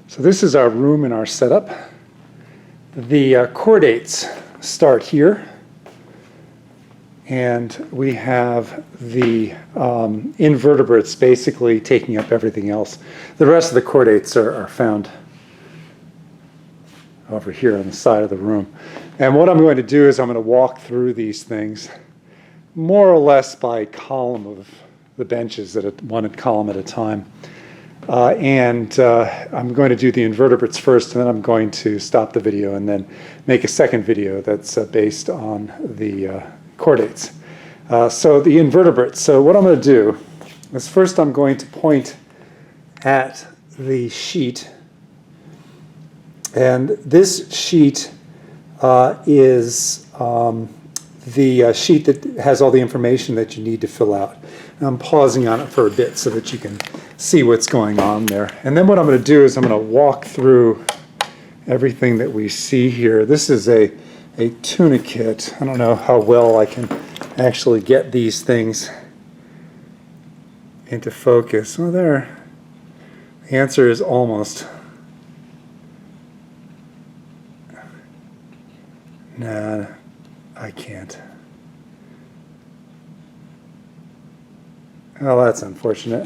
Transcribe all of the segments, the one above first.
So this is our room and our setup. The chordates start here, and we have the invertebrates basically taking up everything else. The rest of the chordates are found over here on the side of the room. And what I'm going to do is I'm going to walk through these things more or less by column of the benches, at one column at a time. I'm going to do the invertebrates first, and then I'm going to stop the video and then make a second video that's based on the chordates. So the invertebrates. So what I'm going to do is first I'm going to point at the sheet. And this sheet is the sheet that has all the information that you need to fill out. And I'm pausing on it for a bit so that you can see what's going on there. And then what I'm going to do is I'm going to walk through everything that we see here. This is a tunicate. I don't know how well I can actually get these things into focus. Well, there. The answer is almost. Nah, I can't. Well, that's unfortunate.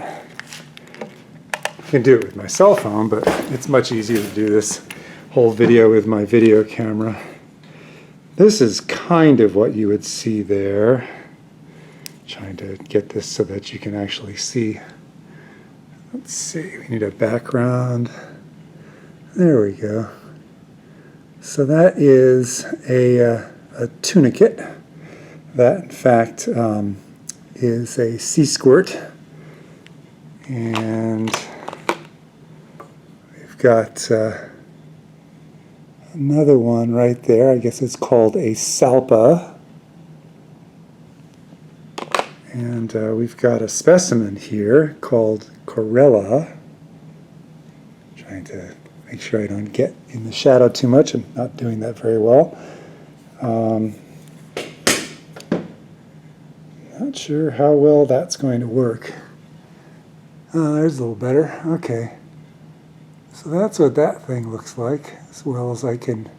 I can do it with my cell phone, but it's much easier to do this whole video with my video camera. This is kind of what you would see there. Trying to get this so that you can actually see. Let's see, we need a background. There we go. So that is a tunicate. That, in fact, is a sea squirt. And we've got another one right there. I guess it's called a salpa. And we've got a specimen here called Corella. Trying to make sure I don't get in the shadow too much. I'm not doing that very well. Not sure how well that's going to work. There's a little better. Okay. So that's what that thing looks like, as well as I can.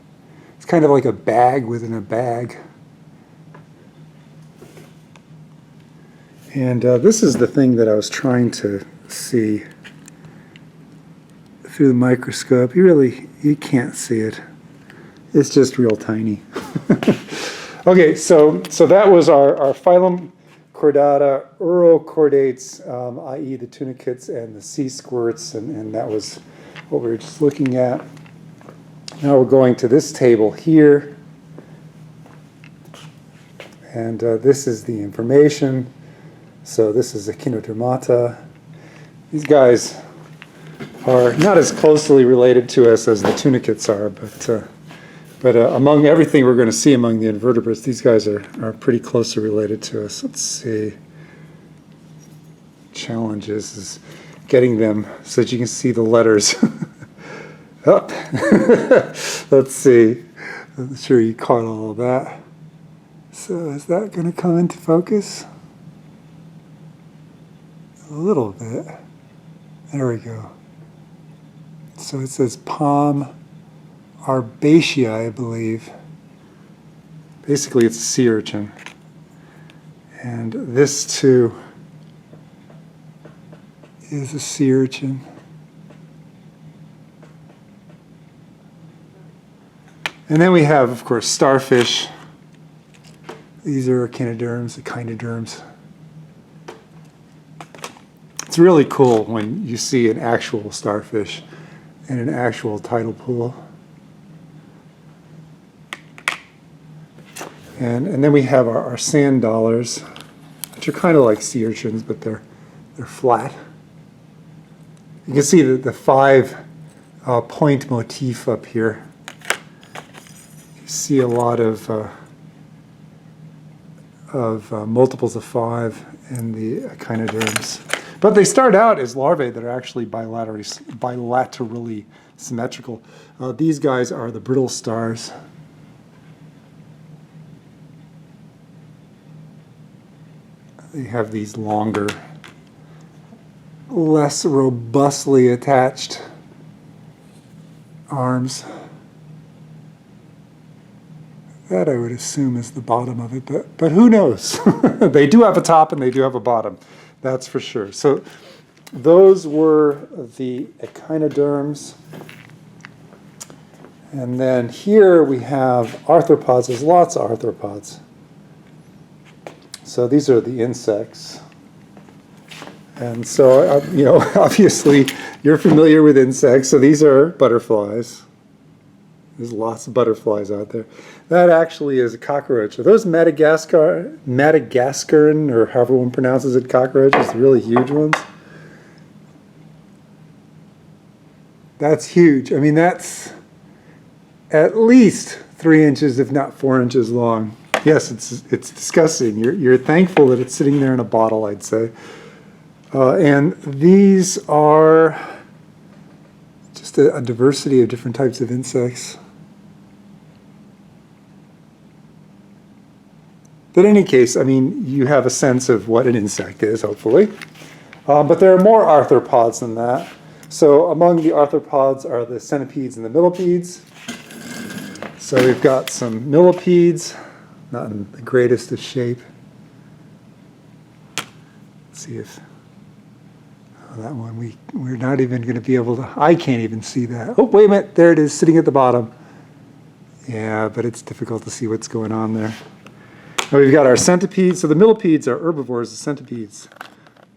It's kind of like a bag within a bag. And this is the thing that I was trying to see through the microscope. You can't see it. It's just real tiny. Okay, so that was our phylum Chordata, Chordates, i.e. the tunicates and the sea squirts, and that was what we were just looking at. Now we're going to this table here, and this is the information. So this is Echinodermata. These guys are not as closely related to us as the tunicates are, but among everything we're going to see among the invertebrates, these guys are pretty closely related to us. Let's see. Challenges is getting them so that you can see the letters. Up. Let's see. I'm sure you caught all of that. So is that going to come into focus? A little bit. There we go. So it says Palm Arbacea, I believe. Basically, it's a sea urchin. And this, too, is a sea urchin. And then we have, of course, starfish. These are echinoderms. It's really cool when you see an actual starfish in an actual tidal pool. And then we have our sand dollars, which are kind of like sea urchins, but they're flat. You can see the 5-point motif up here. You see a lot of multiples of 5 in the echinoderms. But they start out as larvae that are actually bilaterally symmetrical. These guys are the brittle stars. They have these longer, less robustly attached arms. That I would assume is the bottom of it, but who knows? They do have a top and they do have a bottom, that's for sure. So those were the echinoderms. And then here we have arthropods. There's lots of arthropods. So these are the insects. And so, you know, obviously you're familiar with insects. So these are butterflies. There's lots of butterflies out there. That actually is a cockroach. Are those Madagascaran, or however one pronounces it, cockroaches, the really huge ones? That's huge. I mean, that's at least 3 inches, if not 4 inches long. Yes, it's disgusting. You're thankful that it's sitting there in a bottle, I'd say. And these are just a diversity of different types of insects. But in any case, I mean, you have a sense of what an insect is, hopefully. But there are more arthropods than that. So among the arthropods are the centipedes and the millipedes. So we've got some millipedes, not in the greatest of shape. Let's see if that one, we're not even going to be able to, I can't even see that. Oh, wait a minute, there it is, sitting at the bottom. Yeah, but it's difficult to see what's going on there. Now we've got our centipedes. So the millipedes are herbivores, the centipedes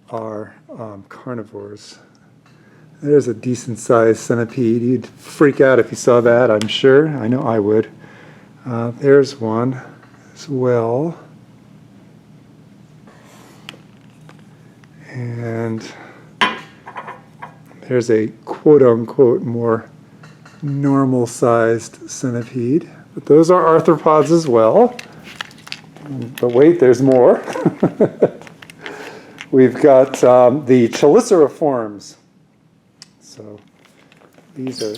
are carnivores. There's a decent sized centipede. You'd freak out if you saw that, I'm sure. I know I would. There's one as well. And there's a quote-unquote more normal-sized centipede. But those are arthropods as well. But wait, there's more. We've got the cheliceraforms. So these are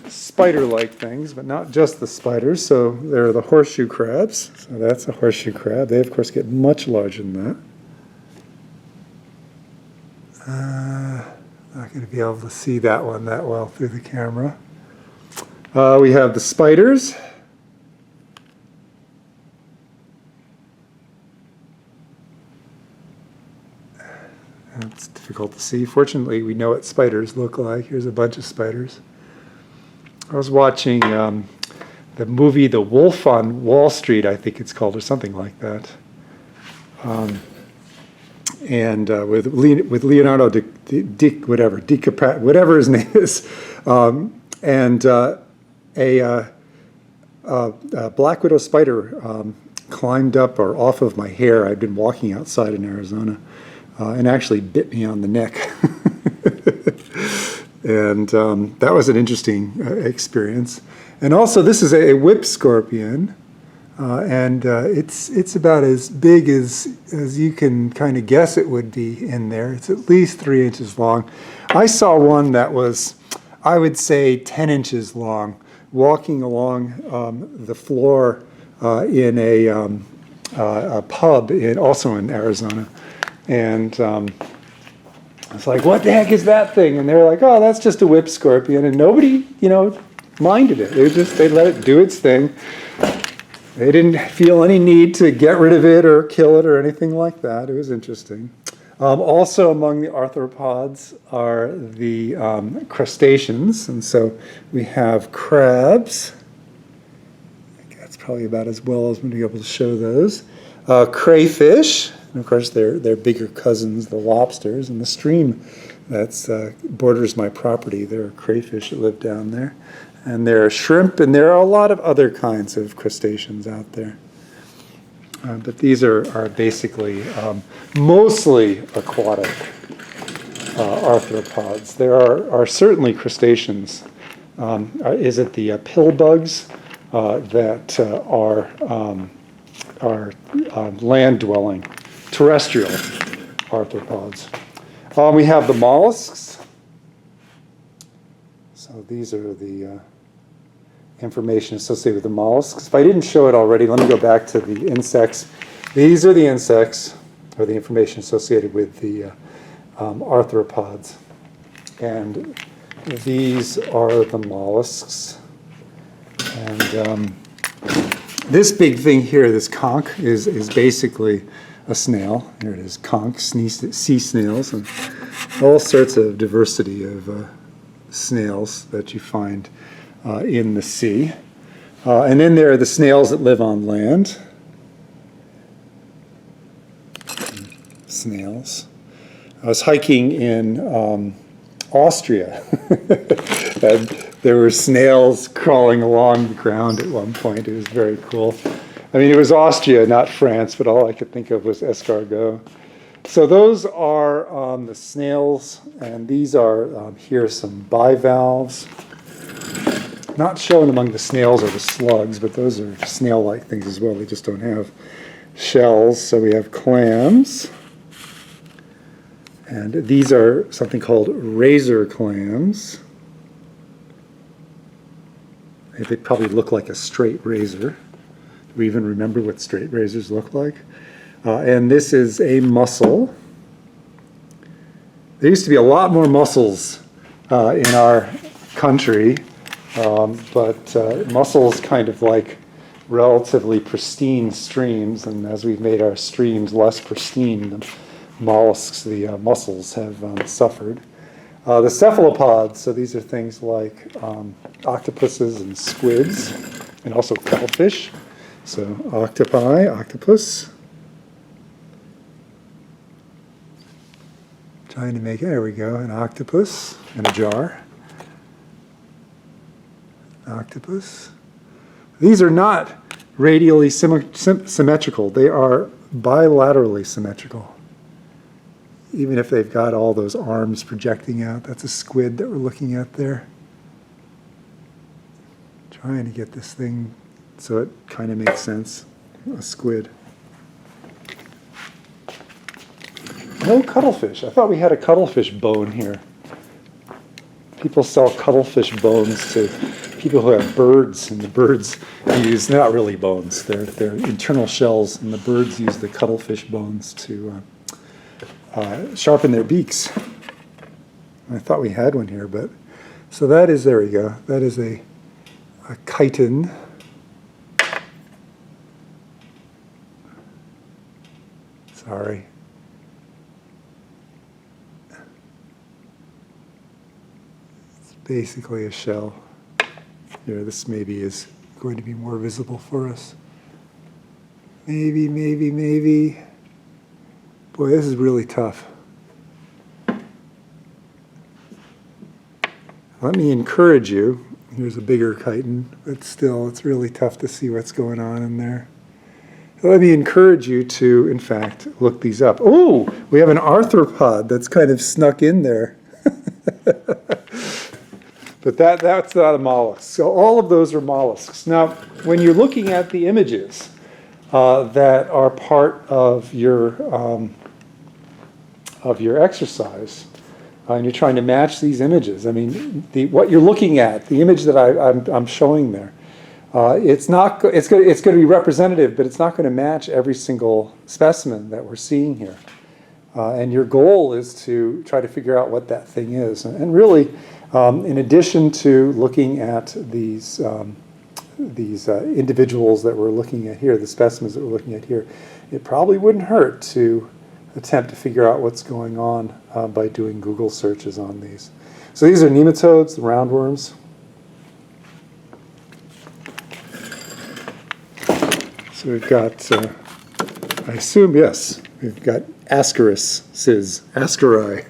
spider-like things, but not just the spiders. So there are the horseshoe crabs. So that's a horseshoe crab. They, of course, get much larger than that. Not going to be able to see that one that well through the camera. We have the spiders. It's difficult to see. Fortunately, we know what spiders look like. Here's a bunch of spiders. I was watching the movie The Wolf on Wall Street, I think it's called, or something like that. And with Leonardo whatever his name is, and a black widow spider climbed up or off of my hair. I'd been walking outside in Arizona, and actually bit me on the neck. And that was an interesting experience. And also, this is a whip scorpion. And it's about as big as you can kind of guess it would be in there. It's at least 3 inches long. I saw one that was, I would say, 10 inches long, walking along the floor in a pub also in Arizona. And it's like, what the heck is that thing? And they're like, oh, that's just a whip scorpion. And nobody, minded it. They let it do its thing. They didn't feel any need to get rid of it or kill it or anything like that. It was interesting. Also among the arthropods are the crustaceans. And so we have crabs. I think that's probably about as well as I'm going to be able to show those. Crayfish. And of course, they're bigger cousins, the lobsters. And the stream that borders my property, there are crayfish that live down there. And there are shrimp, and there are a lot of other kinds of crustaceans out there. But these are basically mostly aquatic arthropods. There are certainly crustaceans. Is it the pill bugs that are land-dwelling, terrestrial arthropods? We have the mollusks. So these are the information associated with the mollusks. If I didn't show it already, let me go back to the insects. These are the insects, or the information associated with the arthropods. And these are the mollusks. And this big thing here, this conch, is basically a snail. Here it is, conch, sea snails, and all sorts of diversity of snails that you find in the sea. And then there are the snails that live on land. Snails. I was hiking in Austria, and there were snails crawling along the ground at one point. It was very cool. I mean, it was Austria, not France, but all I could think of was escargot. So those are the snails, and these are here some bivalves. Not shown among the snails or the slugs, but those are snail-like things as well. They just don't have shells. So we have clams. And these are something called razor clams. They probably look like a straight razor. Do we even remember what straight razors look like? And this is a mussel. There used to be a lot more mussels in our country, but mussels kind of like relatively pristine streams, and as we've made our streams less pristine, the mollusks, the mussels, have suffered. The cephalopods, so these are things like octopuses and squids, and also cuttlefish. So octopi, octopus. Trying to make, there we go, an octopus in a jar. Octopus. These are not radially symmetrical. They are bilaterally symmetrical. Even if they've got all those arms projecting out. That's a squid that we're looking at there. Trying to get this thing so it kind of makes sense. A squid. No cuttlefish. I thought we had a cuttlefish bone here. People sell cuttlefish bones to people who have birds, and the birds use, they're not really bones, they're internal shells, and the birds use the cuttlefish bones to sharpen their beaks. I thought we had one here, but so that is, there we go, that is a chitin. Sorry. It's basically a shell. Here, this maybe is going to be more visible for us. Maybe, maybe, maybe. Boy, this is really tough. Let me encourage you. Here's a bigger chitin, but still, it's really tough to see what's going on in there. So let me encourage you to, in fact, look these up. Oh, we have an arthropod that's kind of snuck in there. But that's not a mollusk. So all of those are mollusks. Now, when you're looking at the images that are part of your exercise, and you're trying to match these images, I mean, what you're looking at, the image that I'm showing there, it's going to be representative, but it's not going to match every single specimen that we're seeing here. And your goal is to try to figure out what that thing is. And really, in addition to looking at these individuals that we're looking at here, the specimens that we're looking at here, it probably wouldn't hurt to attempt to figure out what's going on by doing Google searches on these. So these are nematodes, the roundworms. So we've got, I assume, yes, we've got ascarises, ascari.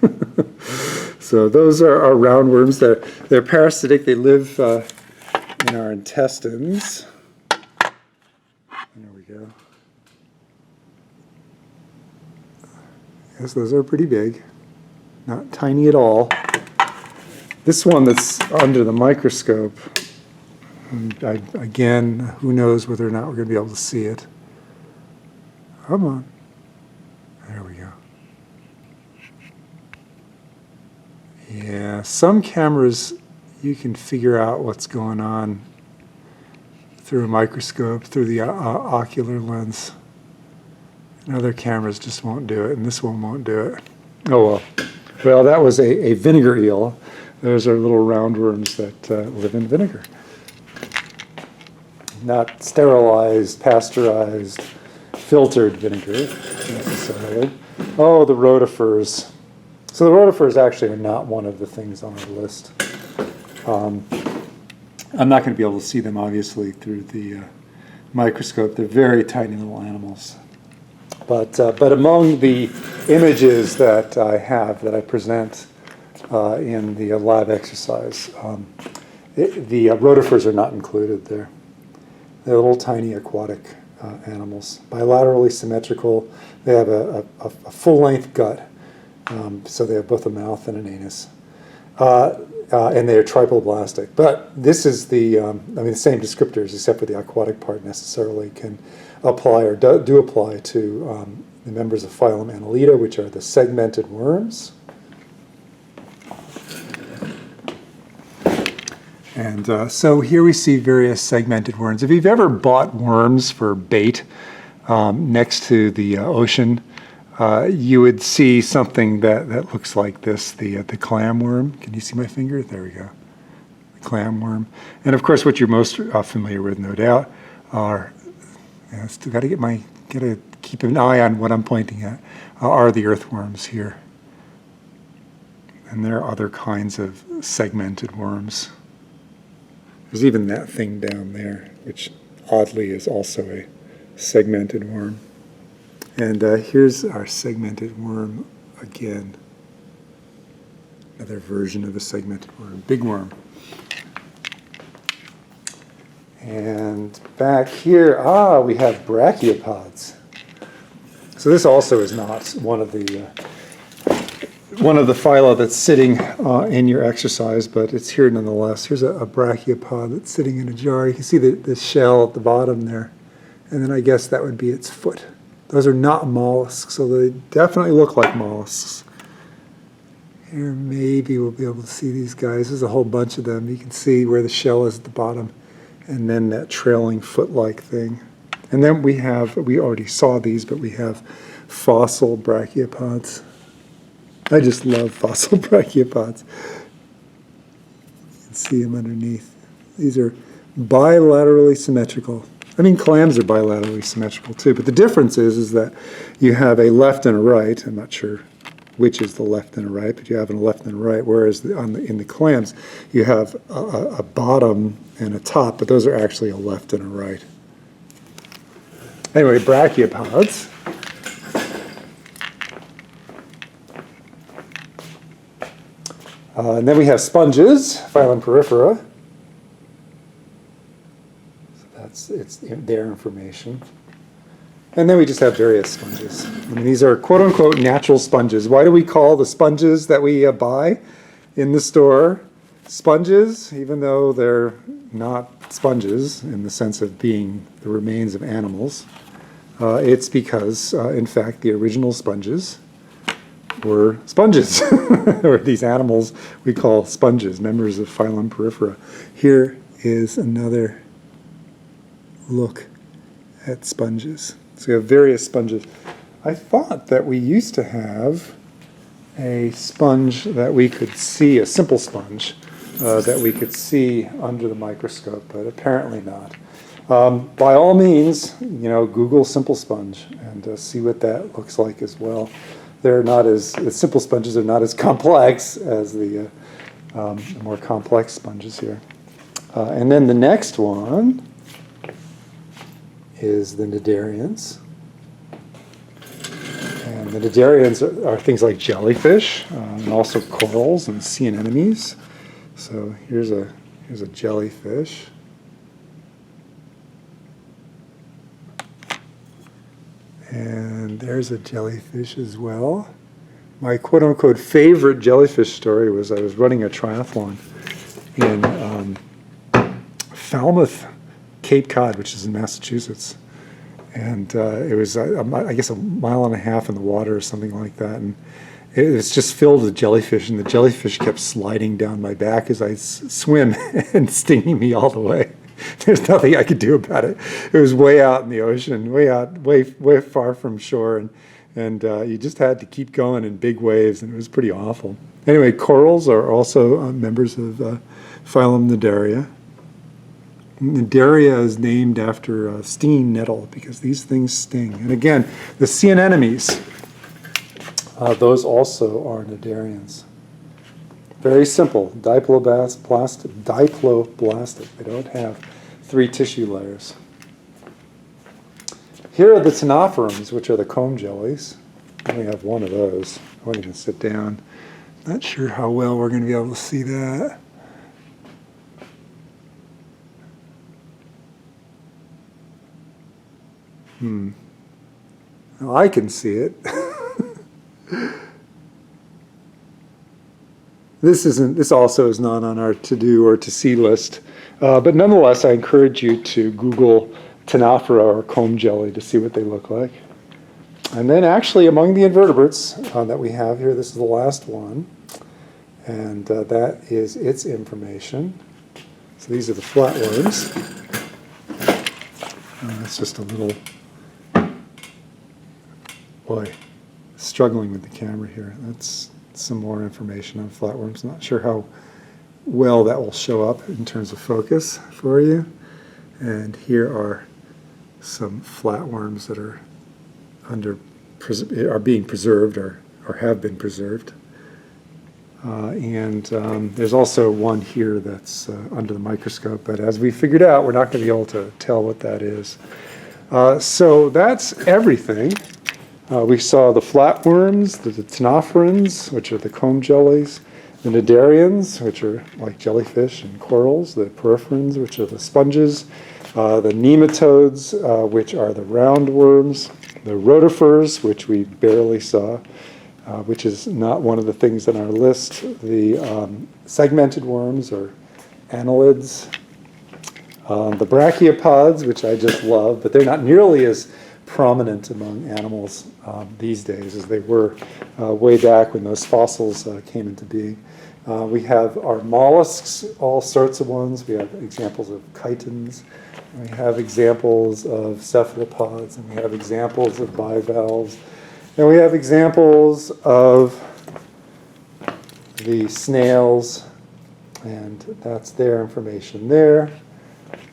So those are our roundworms. They're parasitic. They live in our intestines. There we go. Yes, those are pretty big. Not tiny at all. This one that's under the microscope, again, who knows whether or not we're going to be able to see it. Come on. There we go. Yeah, some cameras you can figure out what's going on through a microscope, through the ocular lens. And other cameras just won't do it, and this one won't do it. Oh well. Well, that was a vinegar eel. Those are little roundworms that live in vinegar. Not sterilized, pasteurized, filtered vinegar necessarily. Oh, the rotifers. So the rotifers actually are not one of the things on our list. I'm not going to be able to see them obviously through the microscope. They're very tiny little animals. But among the images that I have, that I present in the lab exercise, the rotifers are not included there. They're little tiny aquatic animals, bilaterally symmetrical. They have a full-length gut, so they have both a mouth and an anus. And they are triploblastic. But this is the same descriptors, except for the aquatic part necessarily can apply or do apply to the members of phylum Annelida, which are the segmented worms. And so here we see various segmented worms. If you've ever bought worms for bait next to the ocean, you would see something that looks like this, the clam worm. Can you see my finger? There we go. The clam worm. And of course, what you're most familiar with, no doubt, are, still gotta keep an eye on what I'm pointing at, are the earthworms here. And there are other kinds of segmented worms. There's even that thing down there, which oddly is also a segmented worm. And here's our segmented worm again. Another version of a segmented worm, big worm. And back here, we have brachiopods. So this also is not one of the phyla that's sitting in your exercise, but it's here nonetheless. Here's a brachiopod that's sitting in a jar. You can see the shell at the bottom there. And then I guess that would be its foot. Those are not mollusks, so they definitely look like mollusks. Here maybe we'll be able to see these guys. There's a whole bunch of them. You can see where the shell is at the bottom, and then that trailing foot-like thing. And then we already saw these, but we have fossil brachiopods. I just love fossil brachiopods. You can see them underneath. These are bilaterally symmetrical. I mean, clams are bilaterally symmetrical too, but the difference is that you have a left and a right. I'm not sure which is the left and a right, but you have a left and a right, whereas in the clams, you have a bottom and a top, but those are actually a left and a right. Anyway, brachiopods. And then we have sponges, phylum Porifera. It's their information. And then we just have various sponges. And these are quote-unquote natural sponges. Why do we call the sponges that we buy in the store sponges, even though they're not sponges in the sense of being the remains of animals? It's because, in fact, the original sponges were sponges, or these animals we call sponges, members of phylum Porifera. Here is another look at sponges. So we have various sponges. I thought that we used to have a sponge that we could see, a simple sponge, that we could see under the microscope, but apparently not. By all means, Google simple sponge and see what that looks like as well. They're not the simple sponges are not as complex as the more complex sponges here. And then the next one is the cnidarians. And the cnidarians are things like jellyfish, and also corals and sea anemones. So here's a jellyfish. And there's a jellyfish as well. My quote-unquote favorite jellyfish story was I was running a triathlon in Falmouth, Cape Cod, which is in Massachusetts. And it was, I guess, a mile and a half in the water or something like that. And it was just filled with jellyfish, and the jellyfish kept sliding down my back as I swim and stinging me all the way. There's nothing I could do about it. It was way out in the ocean, way far from shore, and And you just had to keep going in big waves, and it was pretty awful. Anyway, corals are also members of phylum Cnidaria. Cnidaria is named after a stinging nettle because these things sting. And again, the sea anemones, those also are cnidarians. Very simple, diploblastic. They don't have 3 tissue layers. Here are the ctenophorums, which are the comb jellies. I only have one of those. I won't even sit down. Not sure how well we're going to be able to see that. Well, I can see it. This also is not on our to-do or to-see list. But nonetheless, I encourage you to Google ctenophora or comb jelly to see what they look like. And then actually among the invertebrates that we have here, this is the last one. And that is its information. So these are the flatworms. It's just a little, boy, struggling with the camera here. That's some more information on flatworms. Not sure how well that will show up in terms of focus for you. And here are some flatworms that are being preserved or have been preserved. And there's also one here that's under the microscope, but as we figured out, we're not going to be able to tell what that is. So that's everything. We saw the flatworms, the ctenophorans, which are the comb jellies, the cnidarians, which are like jellyfish and corals, the poriferans, which are the sponges, the nematodes, which are the roundworms, the rotifers, which we barely saw, which is not one of the things on our list, the segmented worms or annelids, the brachiopods, which I just love, but they're not nearly as prominent among animals these days as they were way back when those fossils came into being. We have our mollusks, all sorts of ones. We have examples of chitons. We have examples of cephalopods, and we have examples of bivalves. And we have examples of the snails, and that's their information there.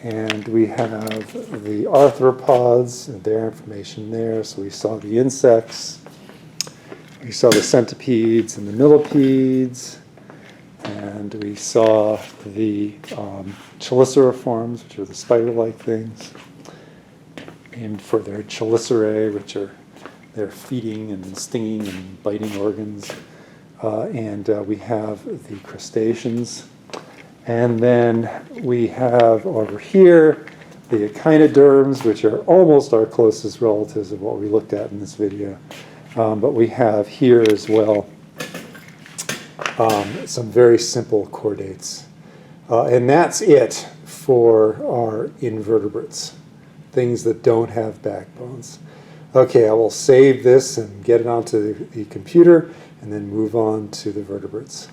And we have the arthropods, and their information there. So we saw the insects, we saw the centipedes and the millipedes, and we saw the cheliceraforms, which are the spider-like things, named for their chelicerae, which are their feeding and stinging and biting organs. And we have the crustaceans. And then we have over here the echinoderms, which are almost our closest relatives of what we looked at in this video. But we have here as well some very simple chordates. And that's it for our invertebrates, things that don't have backbones. Okay, I will save this and get it onto the computer and then move on to the vertebrates.